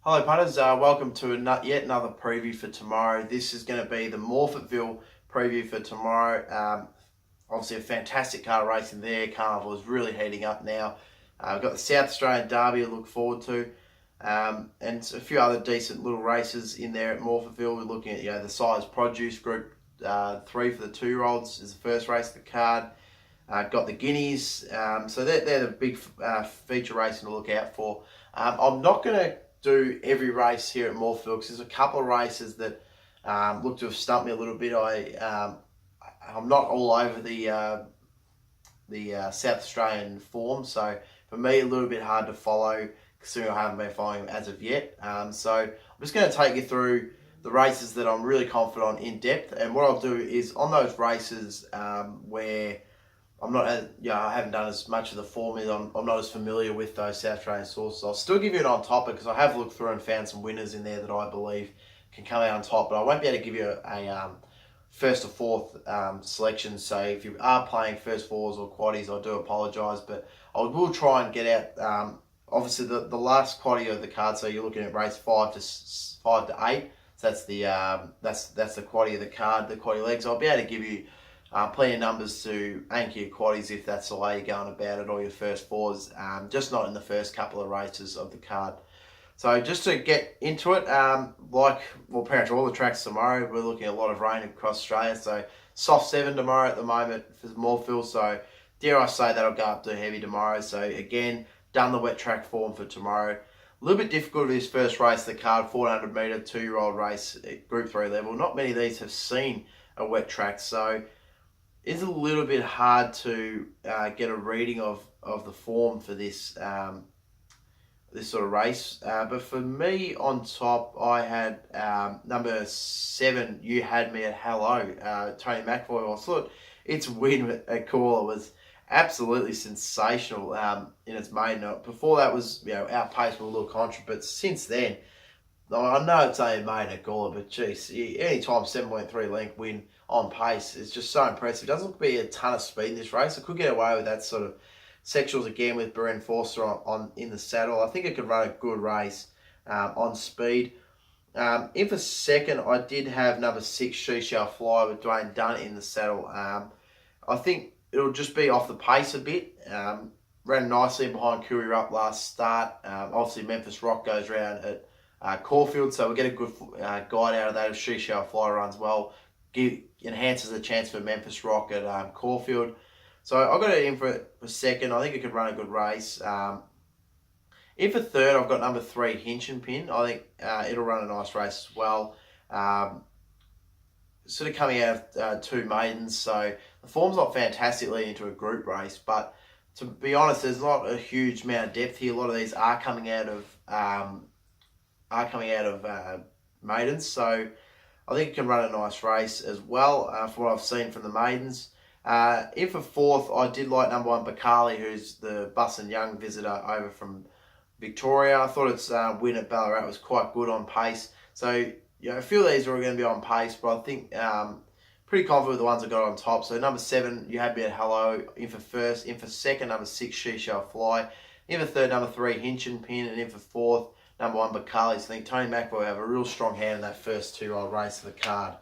Hello punters, welcome to yet another preview for tomorrow. This is going to be the Morphettville preview for tomorrow. Obviously a fantastic car racing there. Carnival is really heating up now. We've got the South Australian Derby to look forward to, and a few other decent little races in there at Morphettville. We're looking at the Size Produce Group 3 for the 2-year-olds is the first race of the card. Got the Guineas, so they're the big feature racing to look out for. I'm not going to do every race here at Morphettville because there's a couple of races that look to have stumped me a little bit. I'm not all over the South Australian form, so for me a little bit hard to follow considering I haven't been following them as of yet. So I'm just going to take you through the races that I'm really confident on in depth, and what I'll do is on those races where I'm not, I haven't done as much of the formula. I'm not as familiar with those South Australian sources. I'll still give you an on top because I have looked through and found some winners in there that I believe can come out on top. But I won't be able to give you a first or fourth selection. So if you are playing first fours or quaddies, I do apologise, but I will try and get out. Obviously, the last quaddie of the card. So you're looking at race 5 to 8. So that's the quaddie of the card, the quaddie legs. I'll be able to give you plenty of numbers to anchor your quaddies if that's the way you're going about it, or your first fours, just not in the first couple of races of the card. So just to get into it, pretty much all the tracks tomorrow, we're looking at a lot of rain across Australia. So soft 7 tomorrow at the moment for Morphettville. So dare I say that'll go up to heavy tomorrow. So again, done the wet track form for tomorrow. A little bit difficult for this first race, the card 400 metre 2-year-old race at Group 3 level. Not many of these have seen a wet track, so it's a little bit hard to get a reading of the form for this this sort of race. But for me on top, I had number 7, You Had Me at Hello, Tony McAvoy. I thought its win at Caller was absolutely sensational in its maiden. Before that was outpaced with a little contra, but since then, I know it's only made at Gawler, but geez, any time 7.3 length win on pace is just so impressive. It doesn't look to be a ton of speed in this race. I could get away with that sort of sectionals again with Beren Forster on in the saddle. I think it could run a good race on speed. In for second, I did have number 6, She Shall Fly, with Dwayne Dunn in the saddle. I think it'll just be off the pace a bit. Ran nicely behind Courier Up last start. Obviously, Memphis Rock goes round at Caulfield, so we'll get a good guide out of that if She Shall Fly runs well. Enhances the chance for Memphis Rock at Caulfield. So I got it in for second. I think it could run a good race. In for third, I've got number 3, Hinch and Pin. I think it'll run a nice race as well. Sort of coming out of 2 maidens, so the form's not fantastic leading into a group race, but to be honest, there's not a huge amount of depth here. A lot of these are coming out of maidens, so I think it can run a nice race as well from what I've seen from the maidens. In for fourth, I did like number 1, Bakali, who's the Bus and Young visitor over from Victoria. I thought its win at Ballarat was quite good on pace. So a few of these are going to be on pace, but I think pretty confident with the ones I got on top. So number 7, You Had Me at Hello, in for first. In for second, number 6, She Shall Fly. In for third, number 3, Hinch and Pin. And in for fourth, number 1, Bakali. So I think Tony McAvoy will have a real strong hand in that first 2-year-old race of the card.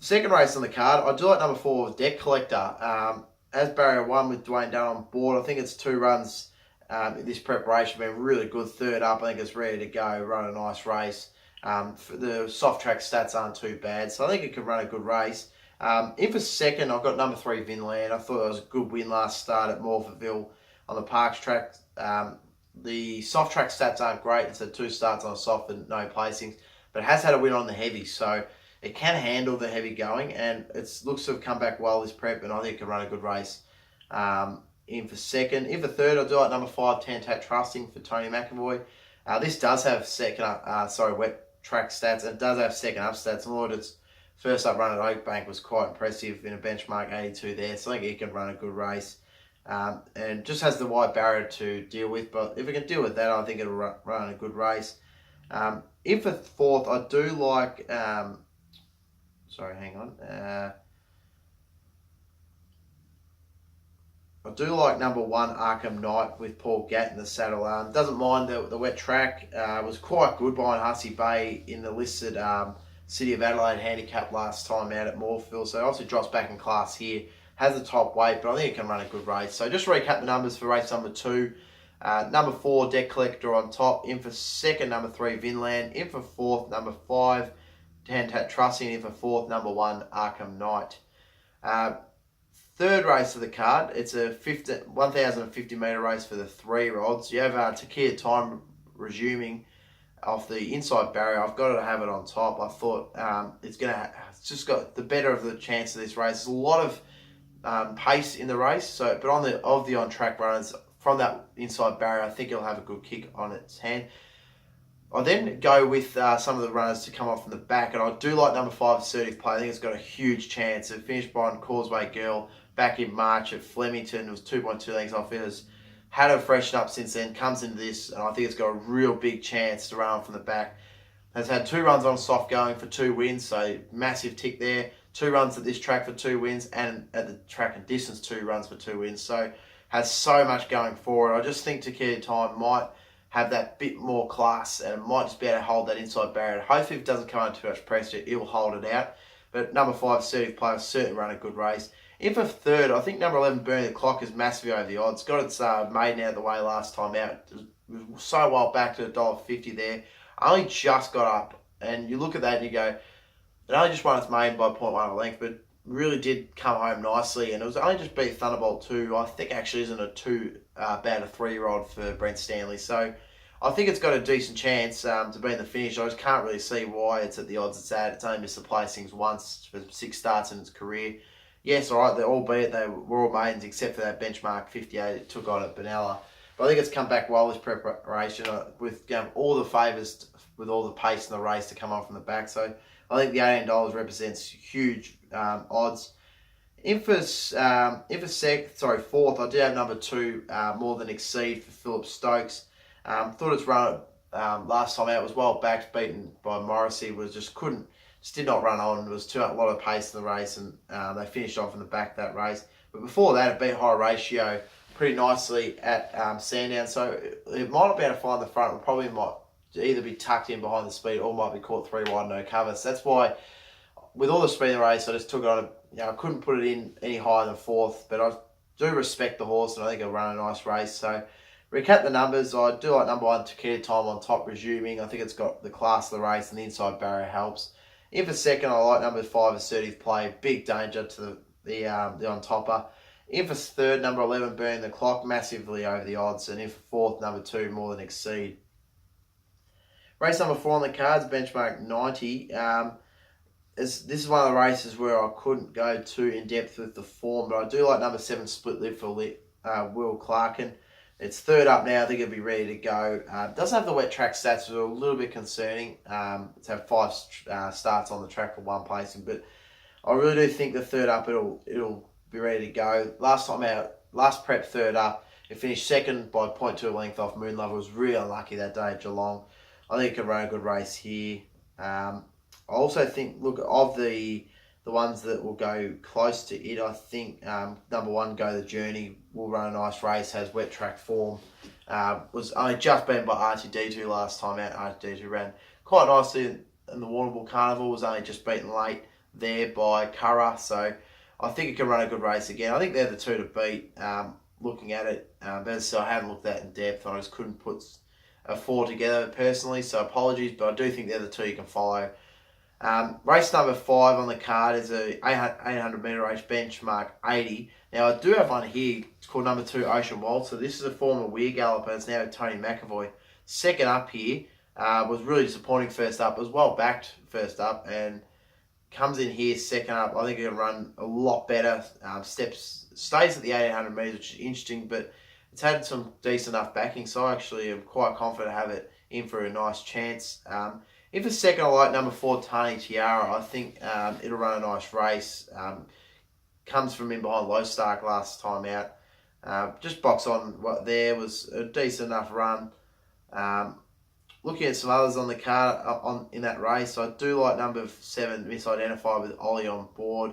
Second race on the card, I do like number 4, Debt Collector. As barrier 1 with Dwayne Dunn on board, I think it's 2 runs in this preparation, been really good. Third up, I think it's ready to go, run a nice race. The soft track stats aren't too bad, so I think it could run a good race. In for second, I've got number 3, Vinland. I thought it was a good win last start at Morphettville on the Parks track. The soft track stats aren't great. It's had 2 starts on soft and no placings, but it has had a win on the heavy, so it can handle the heavy going, and it looks to have come back well this prep, and I think it can run a good race. In for second. In for third, I do like number 5, Tantat Trusting for Tony McAvoy. This does have wet track stats, and it does have second up stats. And Lord, its first up run at Oakbank was quite impressive in a benchmark 82 there, so I think it can run a good race. And just has the wide barrier to deal with, but if it can deal with that, I think it'll run a good race. In for fourth, I do like... sorry, hang on. I do like number 1, Arkham Knight, with Paul Gatt in the saddle. Doesn't mind the wet track. Was quite good behind Hussey Bay in the listed City of Adelaide handicap last time out at Morphettville. So obviously drops back in class here. Has the top weight, but I think it can run a good race. So just recap the numbers for race number 2. Number 4, Deck Collector on top. In for second, number 3, Vinland. In for fourth, number 5, Tantat Trusty. And in for fourth, number 1, Arkham Knight. Third race of the card, it's a 1,050 metre race for the 3-year-olds. You have Takia Time resuming off the inside barrier. I've got to have it on top. I thought it's just got the better of the chance of this race. There's a lot of pace in the race, so but of the on track runners from that inside barrier, I think it'll have a good kick on its hand. I then go with some of the runners to come off from the back, and I do like number 5, Assertive Play. I think it's got a huge chance. It finished behind Causeway Girl back in March at Flemington. It was 2.2 lengths off. It has had a freshen up since then, comes into this, and I think it's got a real big chance to run from the back. Has had 2 runs on soft going for 2 wins, so massive tick there. 2 runs at this track for 2 wins, and at the track and distance 2 runs for 2 wins. So has so much going for it. I just think Takia Time might have that bit more class and might just be able to hold that inside barrier. Hopefully if it doesn't come under too much pressure, it will hold it out. But number 5, Assertive Play, will certainly run a good race. In for third, I think number 11, Burning the Clock, is massively over the odds. Got its maiden out of the way last time out. It was so well back to $1.50 there. Only just got up. And you look at that and you go, it only just won its maiden by 0.1 of a length, but really did come home nicely. And it was only just beat Thunderbolt 2. I think actually isn't too bad a 3-year-old for Brent Stanley. So I think it's got a decent chance to be in the finish. I just can't really see why it's at the odds it's at. It's only missed the placings once for 6 starts in its career. Yes, all right, albeit they were all maidens except for that benchmark 58 it took on at Benalla. But I think it's come back well this preparation with all the favours with all the pace in the race to come on from the back. So I think the $18 represents huge odds. Fourth, I did have number 2, More Than Exceed for Philip Stokes. Thought its run last time out was well backed, beaten by Morrissey, just did not run on. There was a lot of pace in the race, and they finished off in the back that race. But before that, it beat High Ratio pretty nicely at Sandown. So it might not be able to find the front. It probably might either be tucked in behind the speed or might be caught 3 wide, no cover. So that's why, with all the speed in the race, I just took it on. I couldn't put it in any higher than 4th, but I do respect the horse, and I think it'll run a nice race. So recap the numbers. I do like number 1, Takia Time on top, resuming. I think it's got the class of the race, and the inside barrier helps. In for second, I like number 5, Assertive Play. Big danger to the on-topper. In for third, number 11, Burning the Clock. Massively over the odds. And in for fourth, number 2, More Than Exceed. Race number 4 on the cards, benchmark 90. This is one of the races where I couldn't go too in-depth with the form, but I do like number 7, Split Lip for Will Clarkin. It's third up now. I think it'll be ready to go. Doesn't have the wet track stats, which are a little bit concerning. It's had 5 starts on the track for 1 placing, but I really do think the third up it'll be ready to go. Last time out, last prep third up, it finished second by 0.2 length off Moonlover. It was really unlucky that day at Geelong. I think it can run a good race here. I also think, look, of the ones that will go close to it, I think number 1, Go The Journey, will run a nice race, has wet track form. Was only just beaten by RTD2 last time out. RTD2 ran quite nicely in the Warrnambool Carnival, was only just beaten late there by Curragh. So I think it can run a good race again. I think they're the 2 to beat, looking at it. But as I said, I haven't looked at it in depth. I just couldn't put a 4 together personally, so apologies, but I do think they're the 2 you can follow. Race number 5 on the card is a 800 metre race, benchmark 80. Now I do have one here. It's called number 2, Ocean Waltzer. This is a former Weir galloper. It's now Tony McAvoy. Second up here, was really disappointing first up. It was well backed first up and comes in here second up. I think it'll run a lot better. Stays at the 1800 metres, which is interesting, but it's had some decent enough backing, so I actually am quite confident to have it in for a nice chance. In for second, I like number 4, Tani Tiara. I think it'll run a nice race. Comes from in behind Low Stark last time out. Just box on what there was a decent enough run. Looking at some others on the card in that race, I do like number 7, Misidentified, with Ollie on board.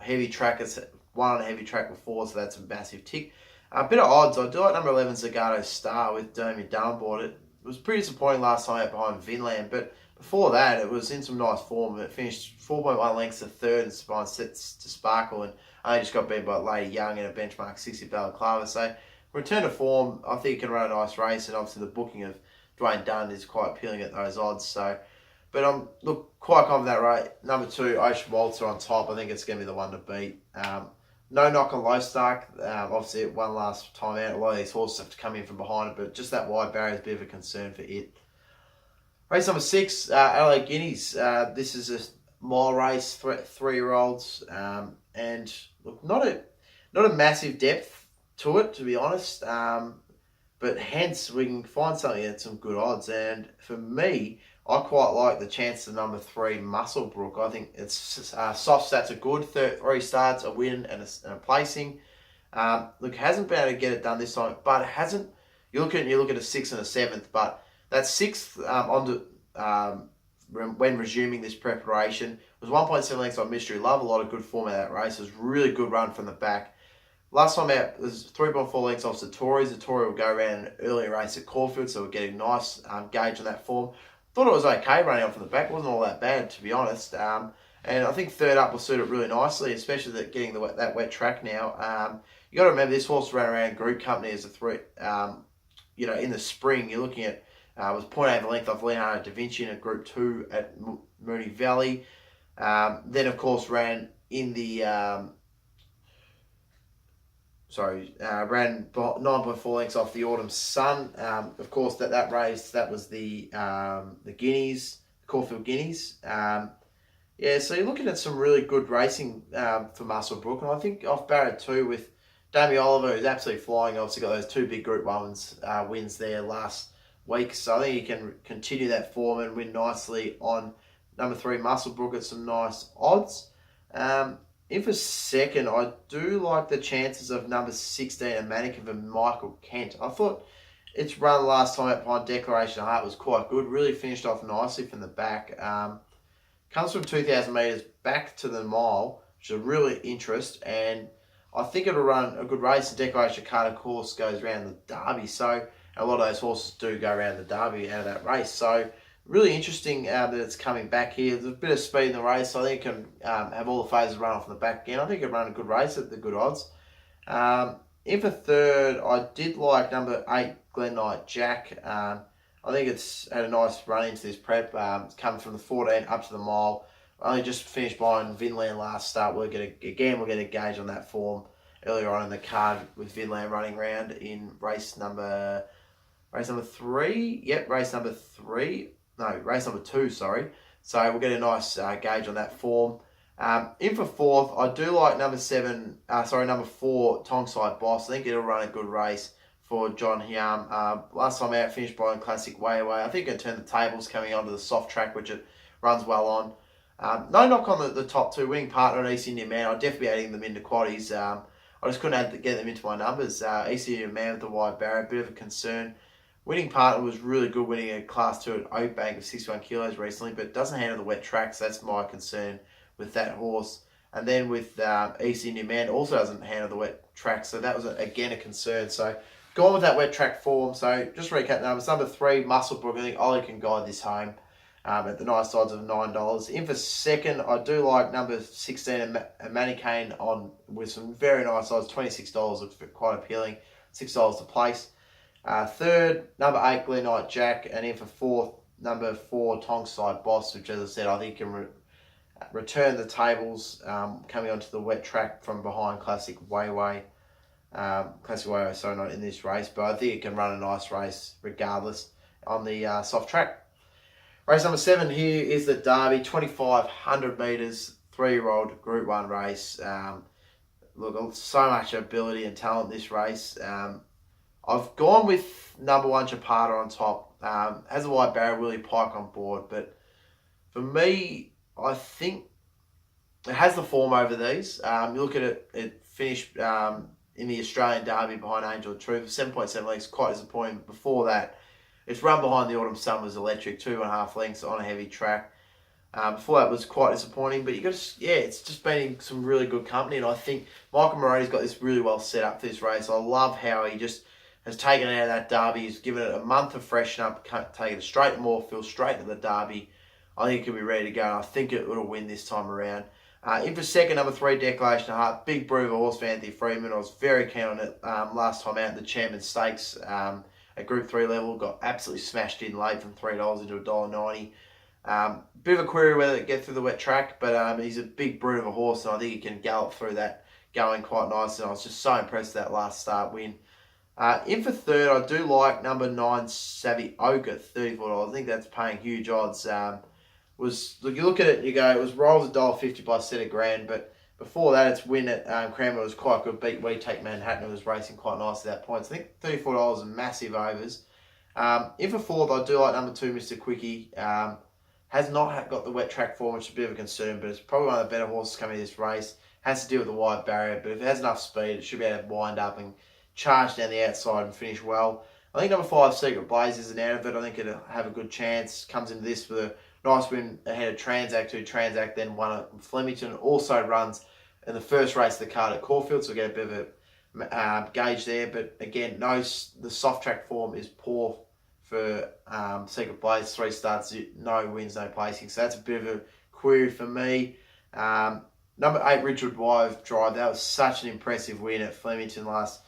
Heavy trackers won on a heavy track before, so that's a massive tick. A bit of odds, I do like number 11 Zagato Star with Damien Dunboard. It was pretty disappointing last time out behind Vinland, but before that it was in some nice form. It finished 4.1 lengths to third and behind Sets to Sparkle, and I just got beaten by Lady Young in a benchmark 60 balaclava. So return to form, I think he can run a nice race, and obviously the booking of Dwayne Dunn is quite appealing at those odds. So, but I'm quite confident that rate. Number 2, Ocean Waltzer on top. I think it's going to be the one to beat. No knock on Lowestark. Obviously, it won last time out. A lot of these horses have to come in from behind it, but just that wide barrier is a bit of a concern for it. Race number 6, LA Guineas. This is a mile race, 3-year-olds, and look, not a massive depth to it, to be honest. But hence we can find something at some good odds. And for me, I quite like the chance of number 3, Musclebrook. I think it's soft stats are good. 3 starts, a win, and a placing. Look, hasn't been able to get it done this time, but it hasn't. You look at a 6th and a 7th, but that 6th when resuming this preparation was 1.7 lengths on Mystery Love. A lot of good form out of that race. It was a really good run from the back. Last time out, it was 3.4 lengths off Satori. Satori will go around an earlier race at Caulfield, so we're getting a nice gauge on that form. Thought it was okay running off from the back. It wasn't all that bad, to be honest. And I think third up will suit it really nicely, especially getting that wet track now. You got to remember this horse ran around Group Company as a 3. In the spring, you're looking at was 0.8 of a length off Leonardo da Vinci in a Group 2 at Moonee Valley. Then, of course, ran in the ran 9.4 lengths off the Autumn Sun. Of course, that race, that was the Guineas, Caulfield Guineas. So you're looking at some really good racing for Musclebrook, and I think off Barrett too with Damien Oliver, who's absolutely flying. Obviously got those 2 big Group 1 wins there last week, so I think he can continue that form and win nicely on number 3, Musclebrook, at some nice odds. In for second, I do like the chances of number 16, a Mannequin for Michael Kent. I thought its run last time out behind Declaration of Heart was quite good. Really finished off nicely from the back. Comes from 2,000 metres back to the mile, which is a really interest. And I think it'll run a good race. The Declaration of Heart, of course, goes around the Derby. So a lot of those horses do go around the Derby out of that race. So really interesting that it's coming back here. There's a bit of speed in the race, so I think it can have all the phases run off in the back again. I think it can run a good race at the good odds. In for third, I did like number 8, Glen Knight Jack. I think it's had a nice run into this prep. It's come from the 14 up to the mile. Only just finished behind Vinland last start. We'll get a gauge on that form earlier on in the card with Vinland running around in race number 3. Yep, race number 2, sorry. So we'll get a nice gauge on that form. In for fourth, I do like number 4, Tongside Boss. I think it'll run a good race for John Hiam. Last time out, finished by Classic Way Away. I think it'll turn the tables coming onto the soft track, which it runs well on. No knock on the top 2. Winning Partner and East Indian Man. I'll definitely be adding them into quaddies. I just couldn't get them into my numbers. East Indian Man with the wide barrier, a bit of a concern. Winning Partner was really good, winning a Class 2 at Oakbank of 61 kilos recently, but doesn't handle the wet tracks. That's my concern with that horse. And then with East Indian Man, also doesn't handle the wet tracks, so that was, again, a concern. So go on with that wet track form. So just recap numbers. Number 3, Musclebrook. I think Ollie can guide this home at the nice odds of $9. In for second, I do like number 16, a Mannequin on with some very nice odds. $26 looks quite appealing. $6 to place. Third, number 8, Glen Knight Jack, and in for fourth, number 4, Tongside Boss, which, as I said, I think can return the tables coming onto the wet track from behind Classic Wayway. Classic Wayway, sorry, not in this race, but I think it can run a nice race regardless on the soft track. Race number 7 here is the Derby, 2,500 metres, 3-year-old Group 1 race. Look, so much ability and talent in this race. I've gone with number 1, Chapada on top. Has a wide barrier, Willie Pike on board. But for me, I think it has the form over these. You look at it, it finished in the Australian Derby behind Angel of Truth. 7.7 lengths, quite disappointing. Before that, it's run behind the Autumn Sun was electric, 2.5 lengths on a heavy track. Before that was quite disappointing, but it's just been in some really good company, and I think Michael Moroney's got this really well set up for this race. I love how he just has taken it out of that Derby. He's given it a month of freshen up, taken it straight to Morphettville, straight to the Derby. I think it could be ready to go, and I think it will win this time around. In for second, number 3, Declaration of Heart. Big brew of a horse for Anthony Freeman. I was very keen on it last time out in the Chairman's Stakes at Group 3 level. Got absolutely smashed in late from $3 into $1.90. Bit of a query whether it gets through the wet track, but he's a big brute of a horse, and I think he can gallop through that going quite nice. And I was just so impressed with that last start win. In for third, I do like number 9, Savvy Oak at $34. I think that's paying huge odds. You look at it, you go, it was rolls $1.50 by set of grand, but before that, its win at Cranmer was quite good. Beat We Take Manhattan, it was racing quite nice at that point. So I think $34 is massive overs. In for fourth, I do like number 2, Mr. Quickie. Has not got the wet track form, which is a bit of a concern, but it's probably one of the better horses coming to this race. Has to deal with the wide barrier, but if it has enough speed, it should be able to wind up and charge down the outside and finish well. I think number 5, Secret Blaze, is an out of it. I think it'll have a good chance. Comes into this with a nice win ahead of Transact, who Transact then won at Flemington. Also runs in the first race of the card at Caulfield, so we'll get a bit of a gauge there. But again, the soft track form is poor for Secret Blaze. 3 starts, no wins, no placing. So that's a bit of a query for me. Number 8, Richard Drive. That was such an impressive win at Flemington last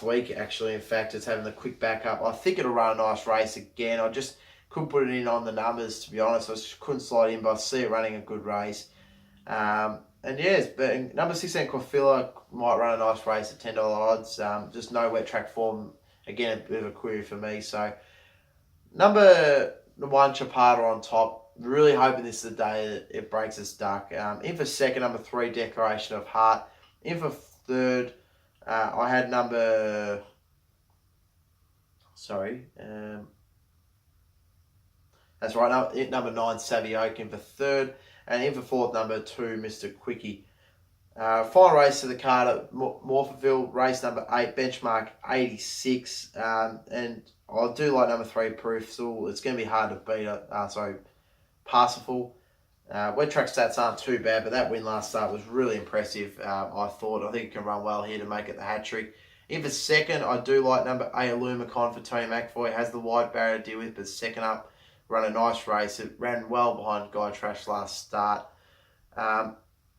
week, actually. In fact, it's having the quick backup. I think it'll run a nice race again. I just couldn't put it in on the numbers, to be honest. I just couldn't slide in, but I see it running a good race. And yes, but number 16, Corfilla, might run a nice race at $10 odds. Just no wet track form. Again, a bit of a query for me. So, number 1, Chapada on top. Really hoping this is the day that it breaks its duck. In for second, number 3, Declaration of Heart. In for third, I had number... That's right, number 9, Savvy Oak in for third. And in for fourth, number 2, Mr. Quickie. Final race of the card at Morphettville, race number 8, benchmark 86. And I do like number 3, Proof. So it's going to be hard to beat. Parsifal. Wet track stats aren't too bad, but that win last start was really impressive, I thought. I think it can run well here to make it the hat-trick. In for second, I do like number 8, Illumicon for Tony McAvoy. It has the wide barrier to deal with, but second up, run a nice race. It ran well behind Guy Trash last start.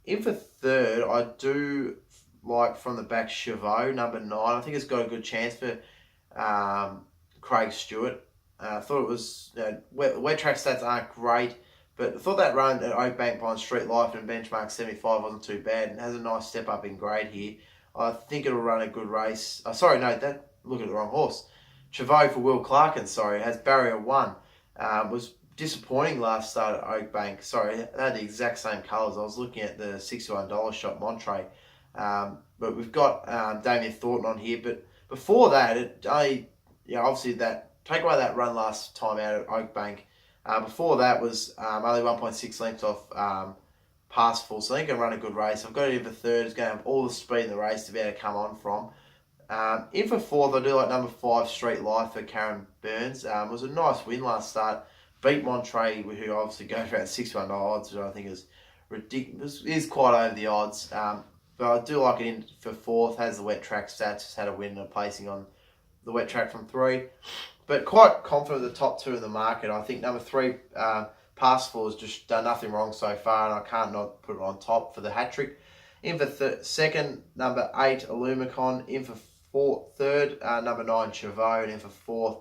In for third, I do like from the back Chauveau, number 9. I think it's got a good chance for Craig Stewart. I thought it was, wet track stats aren't great, but I thought that run at Oakbank behind Street Life and benchmark 75 wasn't too bad, and has a nice step up in grade here. I think it'll run a good race. Look at the wrong horse. Chauveau for Will Clarkin, has barrier 1. Was disappointing last start at Oakbank. They had the exact same colours. I was looking at the $61 shot Montre. But we've got Damien Thornton on here. But before that, obviously take away that run last time out at Oakbank. Before that was only 1.6 lengths off Parsifal. So I think it can run a good race. I've got it in for third. It's going to have all the speed in the race to be able to come on from. In for fourth, I do like number 5, Street Life for Karen Burns. It was a nice win last start. Beat Montre, who obviously goes around $61 odds, which I think is ridiculous. It is quite over the odds. But I do like it in for fourth. Has the wet track stats. Just had a win and a placing on the wet track from 3. But quite confident of the top 2 in the market. I think number 3, Parsifal, has just done nothing wrong so far, and I can't not put it on top for the hat-trick. In for second, number 8, Illumicon. In for third, number 9, Chauveau. And in for fourth,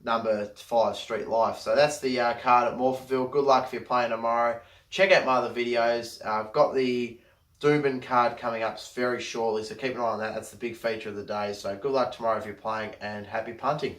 number 5, Street Life. So that's the card at Morphettville. Good luck if you're playing tomorrow. Check out my other videos. I've got the Doomben card coming up very shortly, so keep an eye on that. That's the big feature of the day. So good luck tomorrow if you're playing, and happy punting.